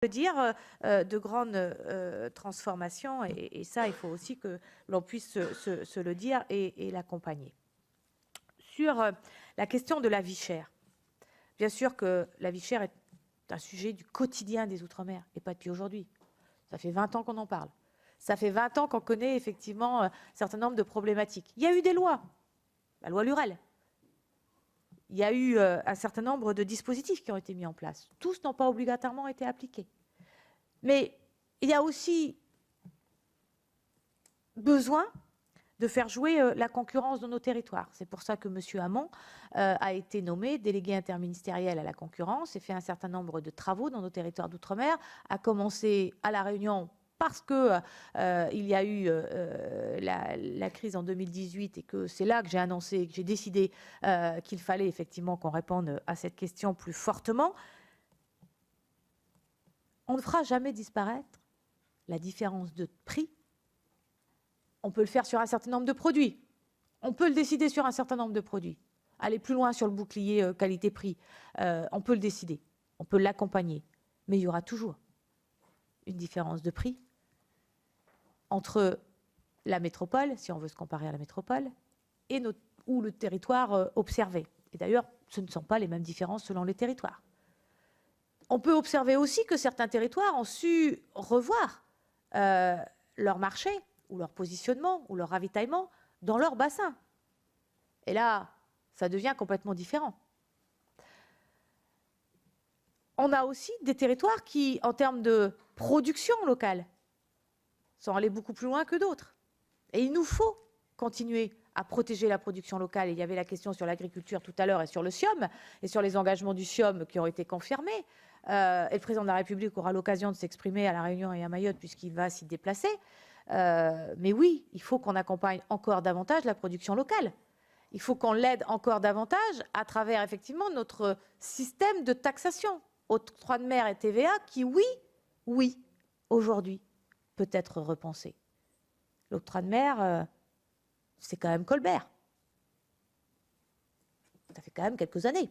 dire de grandes transformations, et ça, il faut aussi que l'on puisse se le dire et l'accompagner. Sur la question de la vie chère, bien sûr que la vie chère est un sujet du quotidien des Outre-mer, et pas depuis aujourd'hui. Ça fait 20 ans qu'on en parle. Ça fait 20 ans qu'on connaît effectivement un certain nombre de problématiques. Il y a eu des lois, la loi Lurel. Il y a eu un certain nombre de dispositifs qui ont été mis en place. Tous n'ont pas obligatoirement été appliqués. Mais il y a aussi besoin de faire jouer la concurrence dans nos territoires. C'est pour ça que M. Hamon a été nommé délégué interministériel à la concurrence et fait un certain nombre de travaux dans nos territoires d'outre-mer, à commencer à La Réunion parce que il y a eu la crise en 2018 et que c'est là que j'ai annoncé, que j'ai décidé qu'il fallait effectivement qu'on réponde à cette question plus fortement. On ne fera jamais disparaître la différence de prix. On peut le faire sur un certain nombre de produits. On peut le décider sur un certain nombre de produits. Aller plus loin sur le bouclier qualité-prix, on peut le décider. On peut l'accompagner. Mais il y aura toujours une différence de prix entre la métropole, si on veut se comparer à la métropole, et ou le territoire observé. Et d'ailleurs, ce ne sont pas les mêmes différences selon les territoires. On peut observer aussi que certains territoires ont su revoir leur marché, ou leur positionnement, ou leur ravitaillement dans leur bassin. Et là, ça devient complètement différent. On a aussi des territoires qui, en termes de production locale, sont allés beaucoup plus loin que d'autres. Et il nous faut continuer à protéger la production locale. Et il y avait la question sur l'agriculture tout à l'heure et sur le SIOM, et sur les engagements du SIOM qui ont été confirmés. Et le président de la République aura l'occasion de s'exprimer à La Réunion et à Mayotte puisqu'il va s'y déplacer. Mais oui, il faut qu'on accompagne encore davantage la production locale. Il faut qu'on l'aide encore davantage à travers effectivement notre système de taxation, octroi de mer et TVA, qui, oui, aujourd'hui, peut être repensé. L'octroi de mer, c'est quand même Colbert. Ça fait quand même quelques années.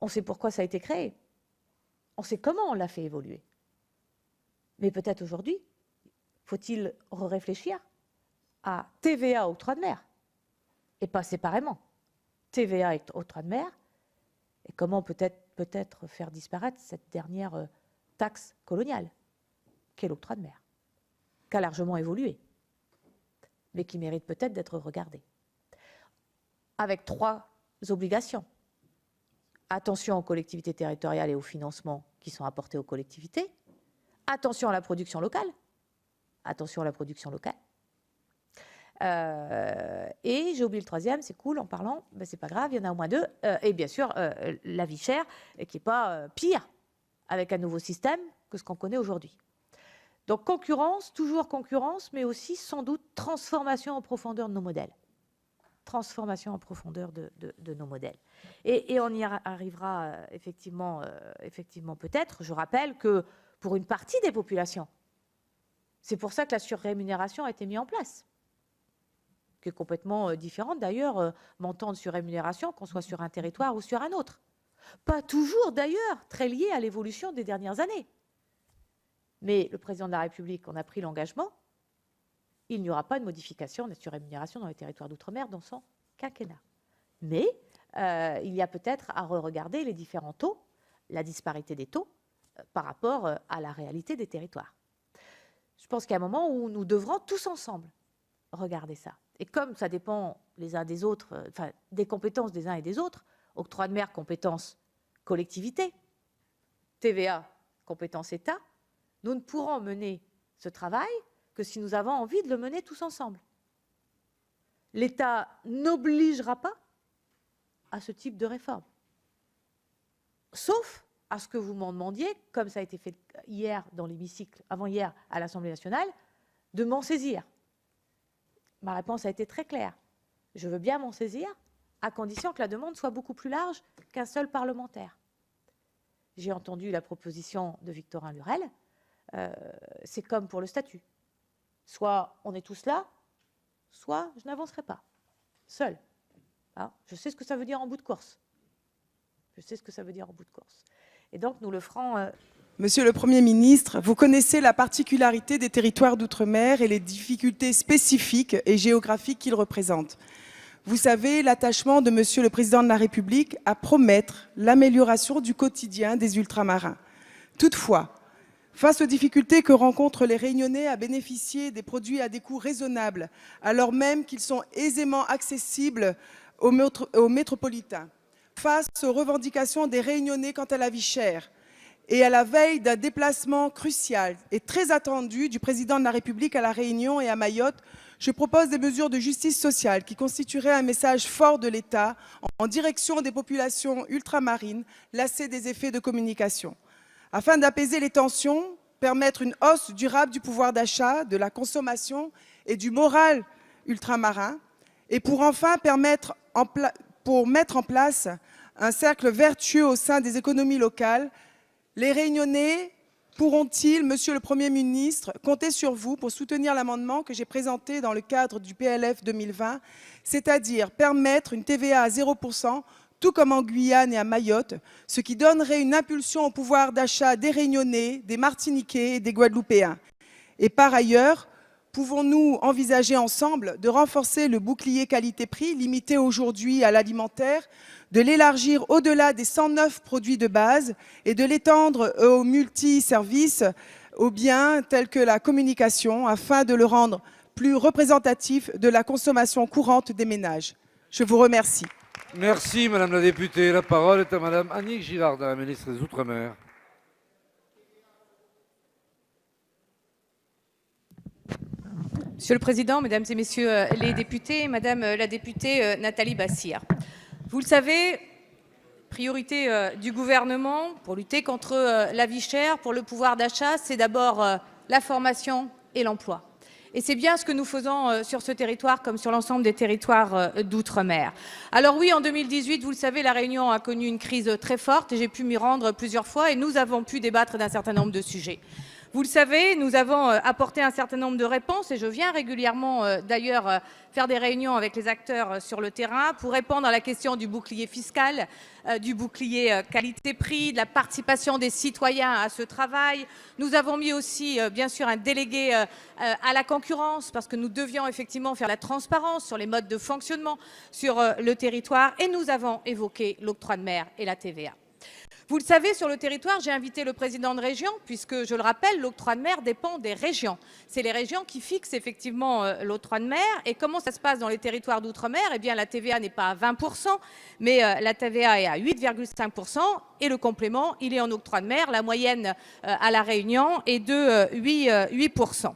On sait pourquoi ça a été créé. On sait comment on l'a fait évoluer. Mais peut-être aujourd'hui, faut-il réfléchir à TVA octroi de mer, et pas séparément. TVA et octroi de mer, et comment peut-être faire disparaître cette dernière taxe coloniale, qu'est l'octroi de mer, qui a largement évolué, mais qui mérite peut-être d'être regardée. Avec 3 obligations. Attention aux collectivités territoriales et aux financements qui sont apportés aux collectivités. Attention à la production locale. Attention à la production locale. Et j'ai oublié le 3e, c'est cool en parlant, ben c'est pas grave, il y en a au moins 2. Et bien sûr, la vie chère, qui n'est pas pire avec un nouveau système que ce qu'on connaît aujourd'hui. Donc concurrence, toujours concurrence, mais aussi sans doute transformation en profondeur de nos modèles. Transformation en profondeur de nos modèles. Et on y arrivera effectivement peut-être. Je rappelle que pour une partie des populations, c'est pour ça que la surrémunération a été mise en place, qui est complètement différente d'ailleurs, montant de surrémunération, qu'on soit sur un territoire ou sur un autre. Pas toujours d'ailleurs très lié à l'évolution des dernières années. Mais le président de la République en a pris l'engagement. Il n'y aura pas de modification de la surrémunération dans les territoires d'outre-mer dans son quinquennat. Mais il y a peut-être à re-regarder les différents taux, la disparité des taux par rapport à la réalité des territoires. Je pense qu'il y a un moment où nous devrons tous ensemble regarder ça. Et comme ça dépend les uns des autres, enfin des compétences des uns et des autres, octroi de mer, compétences collectivité, TVA, compétences État, nous ne pourrons mener ce travail que si nous avons envie de le mener tous ensemble. L'État n'obligera pas à ce type de réforme, sauf à ce que vous m'en demandiez, comme ça a été fait hier dans l'hémicycle, avant-hier à l'Assemblée nationale, de m'en saisir. Ma réponse a été très claire. Je veux bien m'en saisir, à condition que la demande soit beaucoup plus large qu'un seul parlementaire. J'ai entendu la proposition de Victorin Lurel. C'est comme pour le statut. Soit on est tous là, soit je n'avancerai pas, seul. Hein, je sais ce que ça veut dire en bout de course. Je sais ce que ça veut dire en bout de course. Et donc, nous le ferons... Monsieur le Premier ministre, vous connaissez la particularité des territoires d'outre-mer et les difficultés spécifiques et géographiques qu'ils représentent. Vous savez l'attachement de Monsieur le Président de la République à promettre l'amélioration du quotidien des ultramarins. Toutefois, face aux difficultés que rencontrent les Réunionnais à bénéficier des produits à des coûts raisonnables, alors même qu'ils sont aisément accessibles aux métropolitains, face aux revendications des Réunionnais quant à la vie chère, et à la veille d'un déplacement crucial et très attendu du président de la République à La Réunion et à Mayotte, je propose des mesures de justice sociale qui constitueraient un message fort de l'État en direction des populations ultramarines lassées des effets de communication. Afin d'apaiser les tensions, permettre une hausse durable du pouvoir d'achat, de la consommation et du moral ultramarin, et pour enfin mettre en place un cercle vertueux au sein des économies locales, les Réunionnais pourront-ils, Monsieur le Premier ministre, compter sur vous pour soutenir l'amendement que j'ai présenté dans le cadre du PLF 2020, c'est-à-dire permettre une TVA à 0%, tout comme en Guyane et à Mayotte, ce qui donnerait une impulsion au pouvoir d'achat des Réunionnais, des Martiniquais et des Guadeloupéens. Et par ailleurs, pouvons-nous envisager ensemble de renforcer le bouclier qualité-prix, limité aujourd'hui à l'alimentaire, de l'élargir au-delà des 109 produits de base et de l'étendre aux multiservices, aux biens tels que la communication, afin de le rendre plus représentatif de la consommation courante des ménages. Je vous remercie. Merci Madame la députée. La parole est à Madame Annick Girardin, la ministre des Outre-mer. Monsieur le Président, Mesdames et Messieurs les députés, Madame la députée Nathalie Bassire. Vous le savez, priorité du gouvernement pour lutter contre la vie chère, pour le pouvoir d'achat, c'est d'abord la formation et l'emploi. Et c'est bien ce que nous faisons sur ce territoire comme sur l'ensemble des territoires d'outre-mer. Alors oui, en 2018, vous le savez, La Réunion a connu une crise très forte et j'ai pu m'y rendre plusieurs fois et nous avons pu débattre d'un certain nombre de sujets. Vous le savez, nous avons apporté un certain nombre de réponses et je viens régulièrement d'ailleurs faire des réunions avec les acteurs sur le terrain pour répondre à la question du bouclier fiscal, du bouclier qualité-prix, de la participation des citoyens à ce travail. Nous avons mis aussi bien sûr un délégué à la concurrence parce que nous devions effectivement faire la transparence sur les modes de fonctionnement sur le territoire et nous avons évoqué l'octroi de mer et la TVA. Vous le savez, sur le territoire, j'ai invité le président de région, puisque, je le rappelle, l'octroi de mer dépend des régions. C'est les régions qui fixent effectivement l'octroi de mer. Et comment ça se passe dans les territoires d'outre-mer? Eh bien, la TVA n'est pas à 20%, mais la TVA est à 8,5%. Et le complément, il est en octroi de mer. La moyenne à La Réunion est de 8%.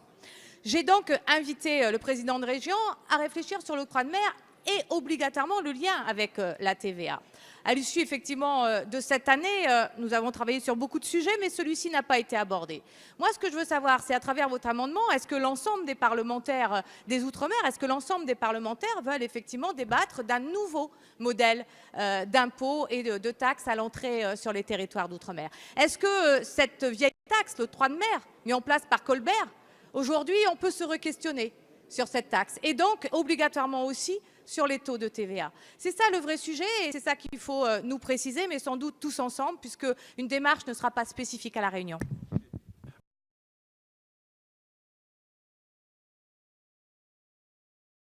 J'ai donc invité le président de région à réfléchir sur l'octroi de mer et obligatoirement le lien avec la TVA. À l'issue effectivement de cette année, nous avons travaillé sur beaucoup de sujets, mais celui-ci n'a pas été abordé. Moi, ce que je veux savoir, c'est à travers votre amendement, est-ce que l'ensemble des parlementaires des Outre-mer, est-ce que l'ensemble des parlementaires veulent effectivement débattre d'un nouveau modèle d'impôt et de taxes à l'entrée sur les territoires d'Outre-mer? Est-ce que cette vieille taxe, l'octroi de mer, mis en place par Colbert, aujourd'hui, on peut se re-questionner sur cette taxe et donc obligatoirement aussi sur les taux de TVA. C'est ça le vrai sujet et c'est ça qu'il faut nous préciser, mais sans doute tous ensemble, puisque une démarche ne sera pas spécifique à La Réunion.